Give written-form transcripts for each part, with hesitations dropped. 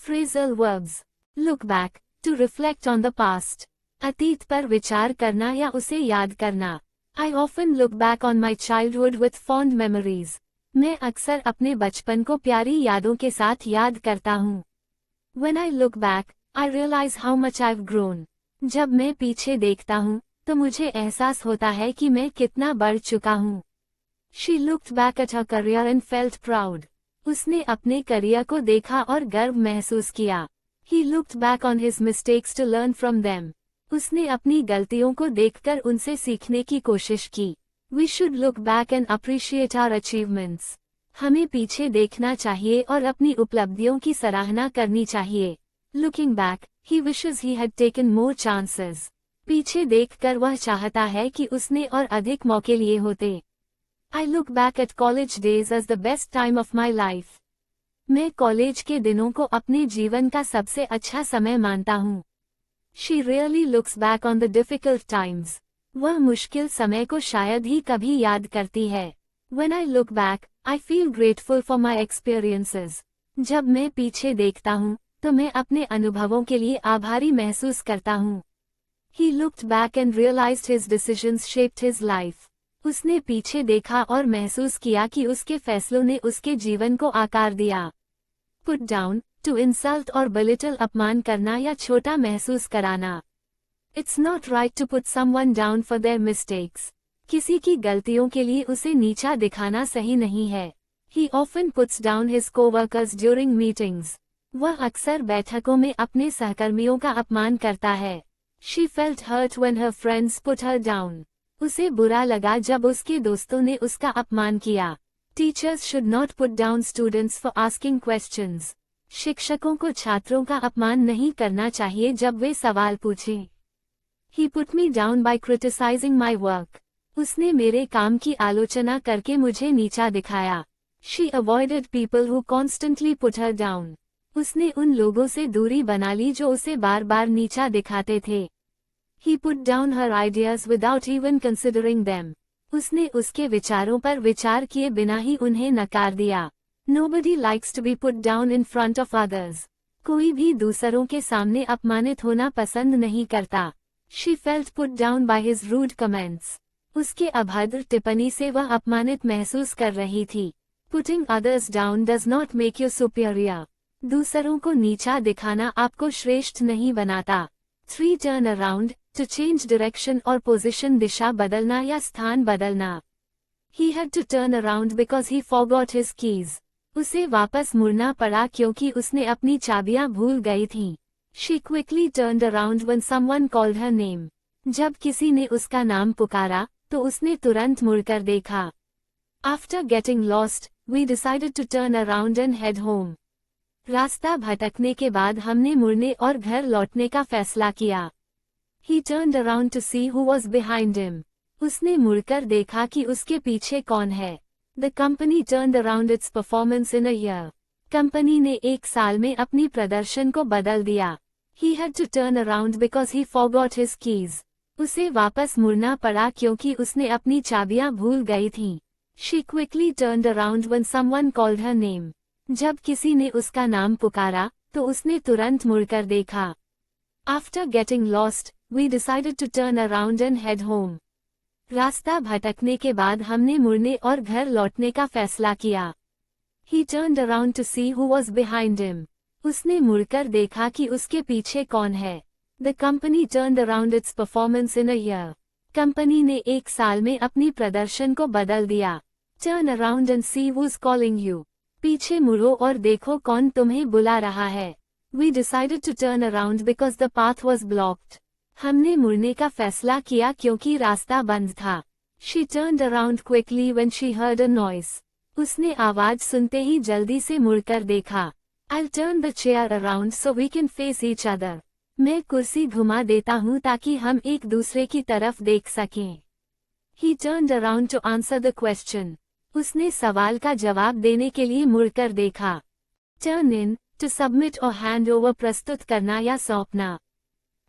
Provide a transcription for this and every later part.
Phrasal verbs. Look back, to reflect on the past. अतीत पर विचार करना या उसे याद करना. I often look back on my childhood with fond memories. मैं अक्सर अपने बचपन को प्यारी यादों के साथ याद करता हूँ. When I look back, I realize how much I've grown. जब मैं पीछे देखता हूँ, तो मुझे एहसास होता है कि मैं कितना बढ़ चुका हूँ. She looked back at her career and felt proud. उसने अपने करियर को देखा और गर्व महसूस किया. He looked back on his mistakes to learn from them. उसने अपनी गलतियों को देखकर उनसे सीखने की कोशिश की. We should look back and appreciate our achievements. हमें पीछे देखना चाहिए और अपनी उपलब्धियों की सराहना करनी चाहिए. Looking back, he wishes he had taken more chances. पीछे देखकर वह चाहता है कि उसने और अधिक मौके लिए होते. I look back at college days as the best time of my life. मैं कॉलेज के दिनों को अपने जीवन का सबसे अच्छा समय मानता हूँ. She really looks back on the difficult times. वह मुश्किल समय को शायद ही कभी याद करती है. When I look back, I feel grateful for my experiences. जब मैं पीछे देखता हूँ, तो मैं अपने अनुभवों के लिए आभारी महसूस करता हूँ. He looked back and realized his decisions shaped his life. उसने पीछे देखा और महसूस किया कि उसके फैसलों ने उसके जीवन को आकार दिया. Put down, to insult or belittle, अपमान करना या छोटा महसूस कराना. It's not right to put someone down for their mistakes. किसी की गलतियों के लिए उसे नीचा दिखाना सही नहीं है. He often puts down his co-workers during meetings. वह अक्सर बैठकों में अपने सहकर्मियों का अपमान करता है. She felt hurt when her friends put her down. उसे बुरा लगा जब उसके दोस्तों ने उसका अपमान किया. Teachers should not put down students for asking questions. शिक्षकों को छात्रों का अपमान नहीं करना चाहिए जब वे सवाल पूछें. He put me down by criticizing my work. उसने मेरे काम की आलोचना करके मुझे नीचा दिखाया. She avoided people who constantly put her down. उसने उन लोगों से दूरी बना ली जो उसे बार बार नीचा दिखाते थे. He put down her ideas without even considering them. उसने उसके विचारों पर विचार किए बिना ही उन्हें नकार दिया. Nobody likes to be put down in front of others. कोई भी दूसरों के सामने अपमानित होना पसंद नहीं करता. She felt put down by his rude comments. उसके अभद्र टिप्पणी से वह अपमानित महसूस कर रही थी. Putting others down does not make you superior. दूसरों को नीचा दिखाना आपको श्रेष्ठ नहीं बनाता. 3 Turn around, to change direction or position, दिशा बदलना या स्थान बदलना. He had to turn around because he forgot his keys. उसे वापस मुड़ना पड़ा क्योंकि उसने अपनी चाबियां भूल गई थीं. She quickly turned around when someone called her name. जब किसी ने उसका नाम पुकारा, तो उसने तुरंत मुड़कर देखा. After getting lost, we decided to turn around and head home. रास्ता भटकने के बाद हमने मुड़ने और घर लौटने का फैसला किया. He turned around to see who was behind him. उसने मुड़कर देखा कि उसके पीछे कौन है. The company turned around its performance in a year. Company ने एक साल में अपनी प्रदर्शन को बदल दिया. He had to turn around because he forgot his keys. उसे वापस मुड़ना पड़ा क्योंकि उसने अपनी चाबियां भूल गई थीं. She quickly turned around when someone called her name. जब किसी ने उसका नाम पुकारा, तो उसने तुरंत मुड़कर देखा. After getting lost, we decided to turn around and head home. रास्ता भटकने के बाद हमने मुड़ने और घर लौटने का फैसला किया. He turned around to see who was behind him. उसने मुड़कर देखा कि उसके पीछे कौन है. The company turned around its performance in a year. Company ने एक साल में अपनी प्रदर्शन को बदल दिया. Turn around and see who's calling you. पीछे मुड़ो और देखो कौन तुम्हें बुला रहा है. We decided to turn around because the path was blocked. हमने मुड़ने का फैसला किया क्योंकि रास्ता बंद था. She turned around quickly when she heard a noise. उसने आवाज सुनते ही जल्दी से मुड़कर देखा. I'll turn the chair around so we can face each other. मैं कुर्सी घुमा देता हूँ ताकि हम एक दूसरे की तरफ देख सकें. He turned around to answer the question. उसने सवाल का जवाब देने के लिए मुड़कर देखा. Turn in, to submit or hand over, प्रस्तुत करना या सौंपना.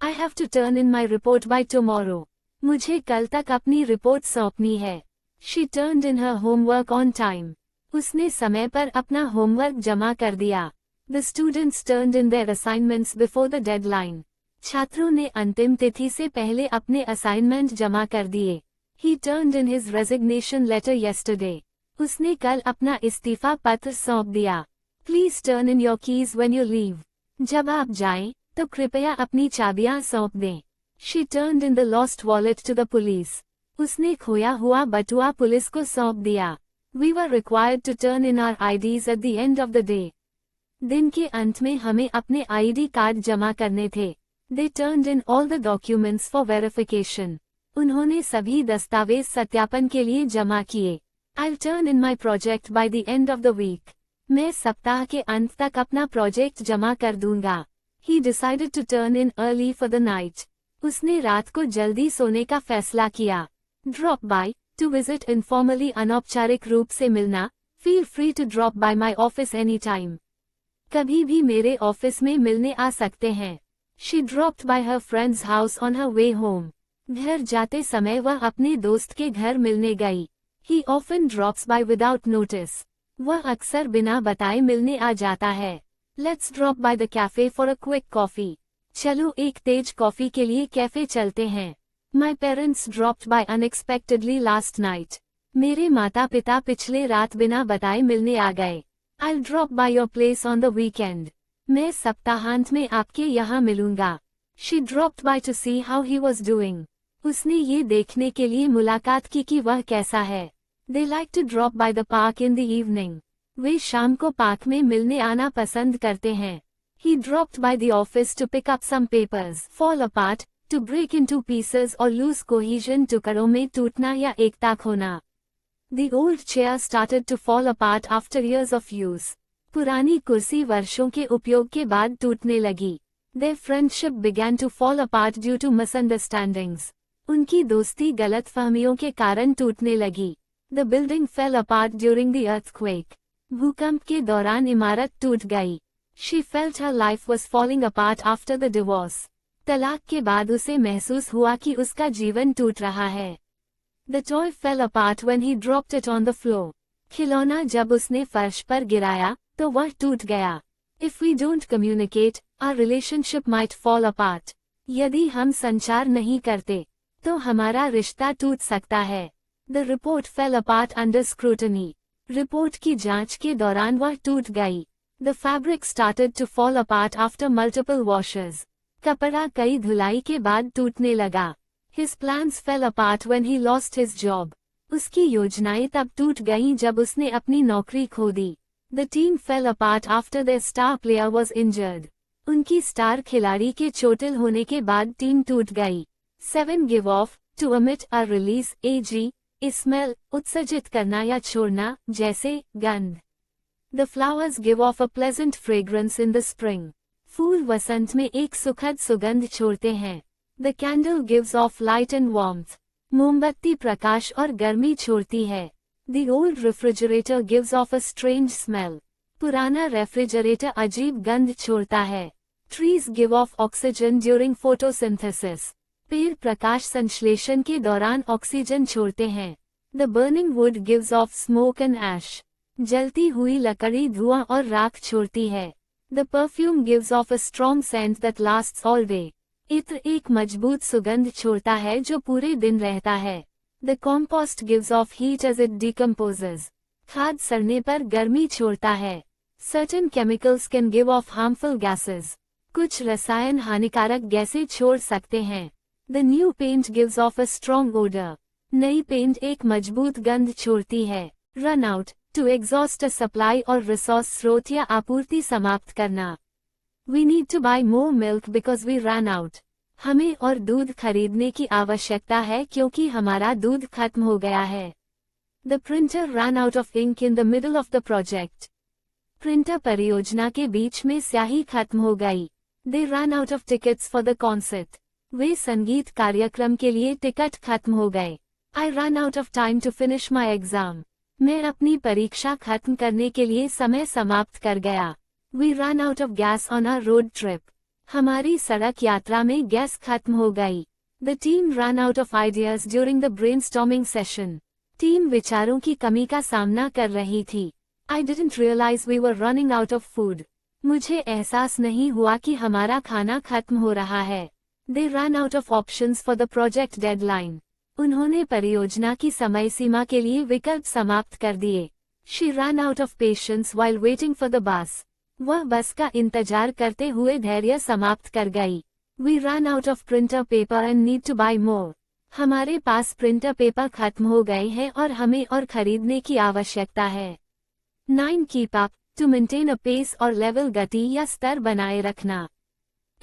I have to turn in my report by tomorrow. मुझे कल तक अपनी रिपोर्ट सौंपनी है. She turned in her homework on time. उसने समय पर अपना होमवर्क जमा कर दिया. The students turned in their assignments before the deadline. छात्रों ने अंतिम तिथि से पहले अपने असाइनमेंट जमा कर दिए. He turned in his resignation letter yesterday. उसने कल अपना इस्तीफा पत्र सौंप दिया. Please turn in your keys when you leave. जब आप जाएं, तो कृपया अपनी चाबियां सौंप दें. She turned in the lost wallet to the police. उसने खोया हुआ बटुआ पुलिस को सौंप दिया. We were required to turn in our IDs at the end of the day. दिन के अंत में हमें अपने ID कार्ड जमा करने थे. They turned in all the documents for verification. उन्होंने सभी दस्तावेज सत्यापन के लिए जमा किए. I'll turn in my project by the end of the week. मैं सप्ताह के अंत तक अपना प्रोजेक्ट जमा कर दूंगा. He decided to turn in early for the night. उसने रात को जल्दी सोने का फैसला किया. Drop by, to visit informally अनौपचारिक रूप से मिलना. Feel free to drop by my office anytime. कभी भी मेरे ऑफिस में मिलने आ सकते हैं. She dropped by her friend's house on her way home. घर जाते समय वह अपने दोस्त के घर मिलने गई. He often drops by without notice. वह अक्सर बिना बताए मिलने आ जाता है. Let's drop by the cafe for a quick coffee. चलो एक तेज कॉफी के लिए कैफे चलते हैं. My parents dropped by unexpectedly last night. मेरे माता पिता पिछले रात बिना बताए मिलने आ गए. I'll drop by your place on the weekend. मैं सप्ताहांत में आपके यहाँ मिलूंगा. She dropped by to see how he was doing. उसने ये देखने के लिए मुलाकात की कि वह कैसा है. They like to drop by the park in the evening. वे शाम को पार्क में मिलने आना पसंद करते हैं. He dropped by the office to pick up some papers. Fall apart, to break into pieces or lose cohesion. टुकड़ों में टूटना या एकता खोना. The old chair started to fall apart after years of use. पुरानी कुर्सी वर्षों के उपयोग के बाद टूटने लगी. Their friendship began to fall apart due to misunderstandings. उनकी दोस्ती गलतफहमियों के कारण टूटने लगी. The building fell apart during the earthquake. भूकंप के दौरान इमारत टूट गई. She felt her life was falling apart after the divorce. तलाक के बाद उसे महसूस हुआ कि उसका जीवन टूट रहा है. The toy fell apart when he dropped it on the floor. खिलौना जब उसने फर्श पर गिराया, तो वह टूट गया. If we don't communicate, our relationship might fall apart. यदि हम संचार नहीं करते, तो हमारा रिश्ता टूट सकता है. The report fell apart under scrutiny. Report की जांच के दौरान वह टूट गई. The fabric started to fall apart after multiple washes. कपड़ा कई धुलाई के बाद टूटने लगा. His plans fell apart when he lost his job. उसकी योजनाएं तब टूट गईं जब उसने अपनी नौकरी खो दी. The team fell apart after their star player was injured. उनकी स्टार खिलाड़ी के चोटिल होने के बाद टीम टूट गई. 7 Give off, to emit or release, AG, smell, उत्सर्जित करना या छोड़ना, जैसे, गंध. The flowers give off a pleasant fragrance in the spring. फूल वसंत में एक सुखद सुगंध छोड़ते हैं. The candle gives off light and warmth. मोमबत्ती प्रकाश और गर्मी छोड़ती है. The old refrigerator gives off a strange smell. पुराना रेफ्रिजरेटर अजीब गंध छोड़ता है. Trees give off oxygen during photosynthesis. पेड़ प्रकाश संश्लेषण के दौरान ऑक्सीजन छोड़ते हैं. The burning wood gives off smoke and ash. जलती हुई लकड़ी धुआं और राख छोड़ती है. The perfume gives off a strong scent that lasts all day. इत्र एक मजबूत सुगंध छोड़ता है जो पूरे दिन रहता है. The compost gives off heat as it decomposes. खाद सड़ने पर गर्मी छोड़ता है. Certain chemicals can give off harmful gases. कुछ रसायन हानिकारक गैसें छोड़ सकते हैं. The new paint gives off a strong odor. नई पेंट एक मजबूत गंध छोड़ती है. Run out, to exhaust a supply or resource स्रोत या आपूर्ति समाप्त करना. We need to buy more milk because we ran out. हमें और दूध खरीदने की आवश्यकता है क्योंकि हमारा दूध खत्म हो गया है. The printer ran out of ink in the middle of the project. Printer परियोजना के बीच में स्याही खत्म हो गई. They ran out of tickets for the concert. वे संगीत कार्यक्रम के लिए टिकट खत्म हो गए. I ran out of time to finish my exam. मैं अपनी परीक्षा खत्म करने के लिए समय समाप्त कर गया. We ran out of gas on our road trip. हमारी सड़क यात्रा में गैस खत्म हो गई. The team ran out of ideas during the brainstorming session. Team विचारों की कमी का सामना कर रही थी. I didn't realize we were running out of food. मुझे एहसास नहीं हुआ कि हमारा खाना खत्म हो रहा है। They ran out of options for the project deadline. उन्होंने परियोजना की समय सीमा के लिए विकल्प समाप्त कर दिए। She ran out of patience while waiting for the bus. वह बस का इंतजार करते हुए धैर्य समाप्त कर गई। We ran out of printer paper and need to buy more. हमारे पास प्रिंटर पेपर खत्म हो गए हैं और हमें और खरीदने की आवश्यकता है। 9. Keep up, to maintain a pace और लेवल गति या स्तर बनाए रखना।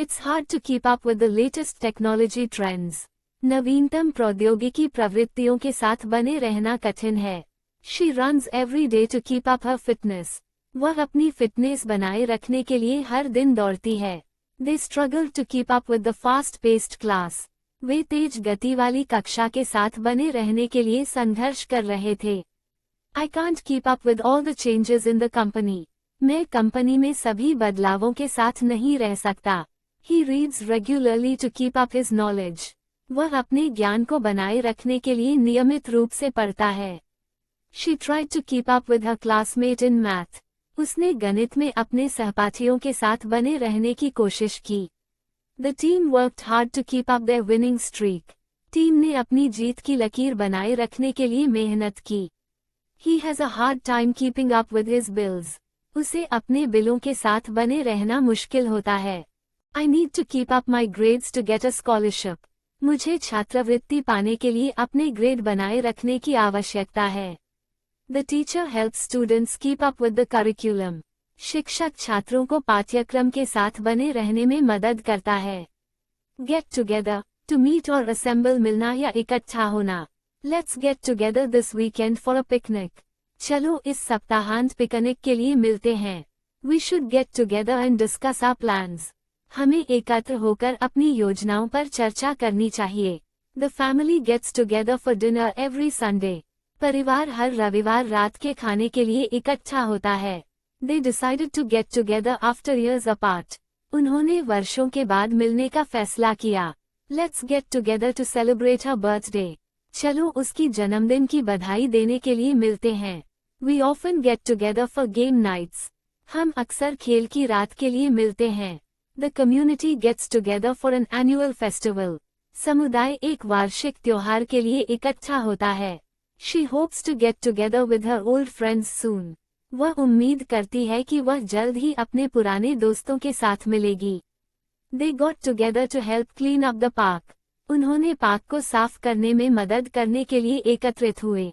It's hard to keep up with the latest technology trends. नवीनतम प्रौद्योगिकी प्रवृत्तियों के साथ बने रहना कठिन है। She runs every day to keep up her fitness. वह अपनी फिटनेस बनाए रखने के लिए हर दिन दौड़ती है। They struggle to keep up with the fast-paced class. वे तेज गति वाली कक्षा के साथ बने रहने के लिए संघर्ष कर रहे थे। I can't keep up with all the changes in the company. मैं कंपनी में सभी बदलावों के साथ नहीं रह सकता। He reads regularly to keep up his knowledge. वह अपने ज्ञान को बनाए रखने के लिए नियमित रूप से पढ़ता है। She tried to keep up with her classmate in math. उसने गणित में अपने सहपाठियों के साथ बने रहने की कोशिश की। The team worked hard to keep up their winning streak. Team ने अपनी जीत की लकीर बनाए रखने के लिए मेहनत की। He has a hard time keeping up with his bills. उसे अपने बिलों के साथ बने रहना मुश्किल होता है। I need to keep up my grades to get a scholarship. मुझे छात्रवृत्ति पाने के लिए अपने ग्रेड बनाए रखने की आवश्यकता है। The teacher helps students keep up with the curriculum. शिक्षक छात्रों को पाठ्यक्रम के साथ बने रहने में मदद करता है। Get together, to meet or assemble मिलना या इकट्ठा होना। Let's get together this weekend for a picnic. चलो इस सप्ताहांत पिकनिक के लिए मिलते हैं। We should get together and discuss our plans. हमें एकत्र होकर अपनी योजनाओं पर चर्चा करनी चाहिए। The family gets together for dinner every Sunday. परिवार हर रविवार रात के खाने के लिए इकट्ठा होता है। They decided to get together after years apart. उन्होंने वर्षों के बाद मिलने का फैसला किया। Let's get together to celebrate her birthday. चलो उसकी जन्मदिन की बधाई देने के लिए मिलते हैं। We often get together for game nights. हम अक्सर खेल की रात के लिए मिलते हैं। The community gets together for an annual festival. समुदाय एक वार्षिक त्योहार के लिए इकट्ठा होता है। She hopes to get together with her old friends soon. वह उम्मीद करती है कि वह जल्द ही अपने पुराने दोस्तों के साथ मिलेगी। They got together to help clean up the park. उन्होंने पार्क को साफ करने में मदद करने के लिए एकत्रित हुए।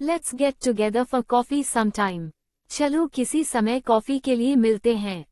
Let's get together for coffee sometime. चलो किसी समय कॉफी के लिए मिलते हैं।